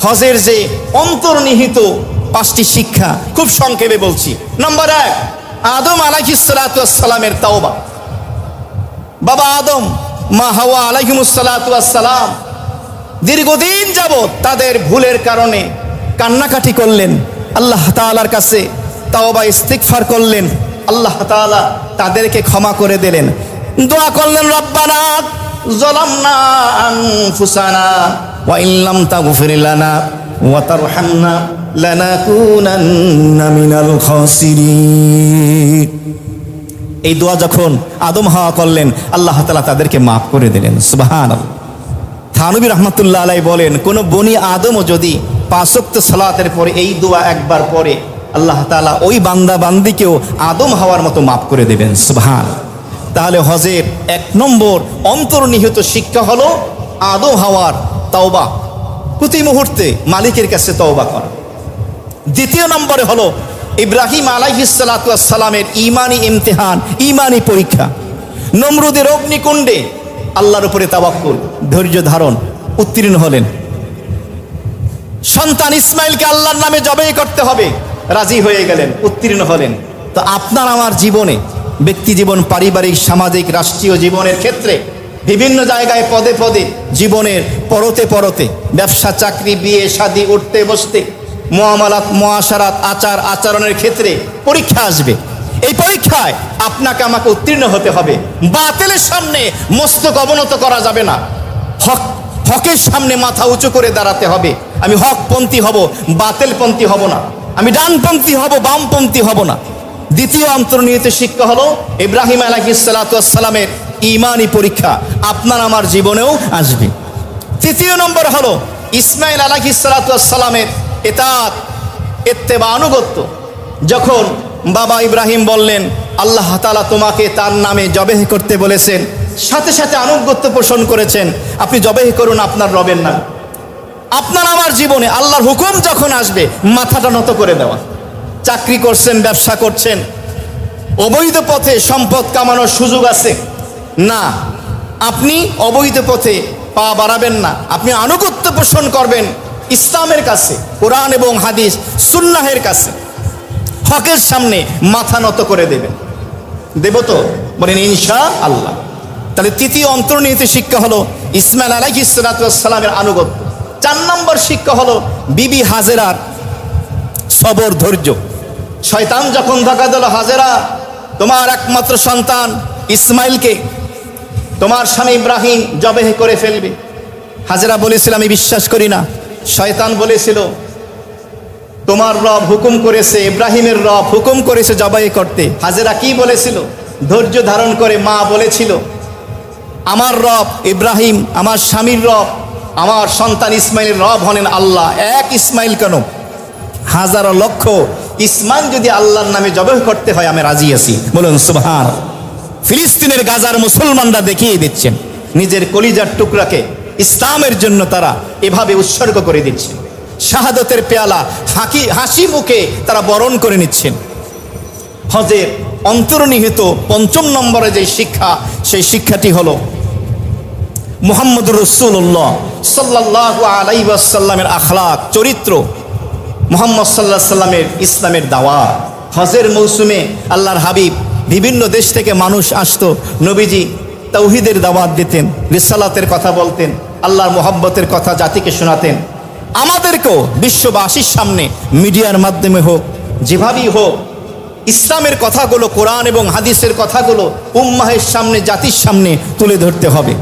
হজের যে অন্তর্নিহিত 5টি শিক্ষা খুব সংক্ষেপে বলছি। নাম্বার 1, আদম আলাইহিস সালাতু ওয়াস সালামের তাওবা। বাবা আদম, মা হাওয়া আলাইহিমুস সালাতু ওয়াস সালাম দীর্ঘদিন যাবত তাদের ভুলের কারণে কান্নাকাটি করলেন, আল্লাহ তাআলার কাছে তাওবা ইস্তিগফার করলেন, আল্লাহ তাআলা তাদেরকে ক্ষমা করে দিলেন। দোয়া করলেন, রব্বানা যালামনা আনফুসানা ওয়া ইল্লাম তাগফির লানা ওয়া তারহামনা লানাকুনান্না মিনাল খাসিরিন। এই দোয়া যখন আদম হাওয়া করলেন, আল্লাহ তাআলা তাদেরকে মাফ করে দিলেন। সুবহানাল্লাহ। থানবী রহমাতুল্লাহ আলাইহি বলেন, কোন বনি আদমও যদি 5 ওয়াক্ত সালাতের পরে এই দোয়া একবার পড়ে, আল্লাহ তাআলা ওই বান্দা বান্দিকেও আদম হাওয়ার মতো মাফ করে দেবেন। সুবহানাল্লাহ। তাহলে হজের 1 নম্বর অন্তর্নিহিত শিক্ষা হলো আদম হাওয়ার তাওবা, প্রতি মুহূর্তে মালিকের কাছে তওবা করা। দ্বিতীয় নম্বরে হলো ইব্রাহিম আলাইহিস সালাতু ওয়াস সালামের ঈমানি ইমতিহান, ঈমানি পরীক্ষা। নমরুদের অগ্নিকুণ্ডে আল্লাহর উপরে তাওয়াক্কুল, ধৈর্য ধারণ, উত্তীর্ণ হলেন। সন্তান ইসমাইলকে আল্লাহর নামে জবাই করতে হবে, রাজি হয়ে গেলেন, উত্তীর্ণ হলেন। তো আপনার আমার জীবনে, ব্যক্তি জীবন, পারিবারিক, সামাজিক, রাষ্ট্রীয় জীবনের ক্ষেত্রে বিভিন্ন জায়গায় পদে পদে জীবনের পরতে পরতে, ব্যবসা, চাকরি, বিয়ে, শাদী, উঠতে বসতে, মুআমালাত, মুআশারাত, আচার আচরণের ক্ষেত্রে পরীক্ষা আসবে। এই পরীক্ষায় আপনাকে আমাকে উত্তীর্ণ হতে হবে। বাতিলের সামনে মস্তক অবনত করা যাবে না, হকের সামনে মাথা উঁচু করে দাঁড়াতে হবে। আমি হকপন্থী হব, বাতিলপন্থী হব না। আমি ডানপন্থী হব, বামপন্থী হব না। দ্বিতীয় অন্তর্নিহিত শিক্ষা হলো ইব্রাহিম আলাইহিস সালাতু ওয়াস সালামের ঈমানি পরীক্ষা আপনার আমার জীবনেও আসবে। তৃতীয় নম্বর হলো ইসমাইল আলাইহিস সালাতু ওয়াস সালামের ইতাআত, ইত্তেবা, আনুগত্য। যখন বাবা ইব্রাহিম বললেন, আল্লাহ তাআলা তোমাকে তার নামে জবেহ করতে বলেছেন, সাথে সাথে আনুগত্য পোষণ করেছেন, আপনি জবেহ করুন আপনার রবের নামে। আপনার আমার জীবনে আল্লাহর হুকুম যখন আসবে, মাথাটা নত করে দেওয়া। চাকরি করছেন, ব্যবসা করছেন, অবৈধ পথে সম্পদ কামানোর সুযোগ আছে না, আপনি অবৈধ পথে পা বাড়াবেন না। আপনি আনুগত্য পোষণ করবেন ইসলামের কাছে, কোরআন এবং হাদিস সুন্নাহের কাছে, হকের সামনে মাথা নত করে দেবেন। দেব তো? বলেন ইনশাআল্লাহ। তাহলে তৃতীয় অন্তর্নিহিত শিক্ষা হলো ইসমাইল আলাইহিস সালাতু ওয়াস সালামের আনুগত্য। 4 নম্বর শিক্ষা হলো বিবি হাজেরার সবর, ধৈর্য। শয়তান যখন ধোঁকা দিল, হাজেরা তোমার একমাত্র সন্তান ইসমাইলকে তোমার স্বামী ইব্রাহিম জবেহ করে ফেলবে। হাজেরা বলেছিল, আমি বিশ্বাস করি না। শয়তান বলেছিল, তোমার রব হুকুম করেছে, ইব্রাহিমের রব হুকুম করেছে জবাই করতে। হাজেরা কি বলেছিল? ধৈর্য ধারণ করে মা বলেছিল, আমার রব ইব্রাহিম, আমার স্বামীর রব, আমার সন্তান ইসমাইলের রব হলেন আল্লাহ। এক ইসমাইল কেন, হাজারো লক্ষ ইসমাইল যদি আল্লাহর নামে জবাই করতে হয়, আমি রাজি আছি। বলুন সুবহানাল্লাহ। ফিলিস্তিনের গাজার মুসলমানরা দেখিয়ে দিচ্ছেন, নিজের কলিজার টুকরাকে ইসলামের জন্য তারা এভাবে উৎসর্গ করে দিচ্ছেন। শাহাদতের পেয়ালা হাসি মুখে তারা বরণ করে নিচ্ছেন। হজের অন্তর্নিহিত 5ম নম্বরে যে শিক্ষা, সেই শিক্ষাটি হলো মুহাম্মদুর রাসূলুল্লাহ সাল্লাল্লাহু আলাইহি ওয়াসাল্লামের আখলাক, চরিত্র, মুহাম্মদ সাল্লাল্লাহু আলাইহি ওয়াসাল্লামের ইসলামের দাওয়াত। হজের মৌসুমে আল্লাহর হাবিব বিভিন্ন দেশ থেকে মানুষ আসতো, নবীজি তাওহীদের দাওয়াত দিতেন, রিসালাতের কথা বলতেন, আল্লাহর মোহাব্বতের কথা জাতিকে শোনাতেন। আমাদেরকেও বিশ্ববাসীর সামনে মিডিয়ার মাধ্যমে হোক, যেভাবেই হোক, ইসলামের কথাগুলো, কোরআন এবং হাদিসের কথাগুলো উম্মাহের সামনে, জাতির সামনে তুলে ধরতে হবে।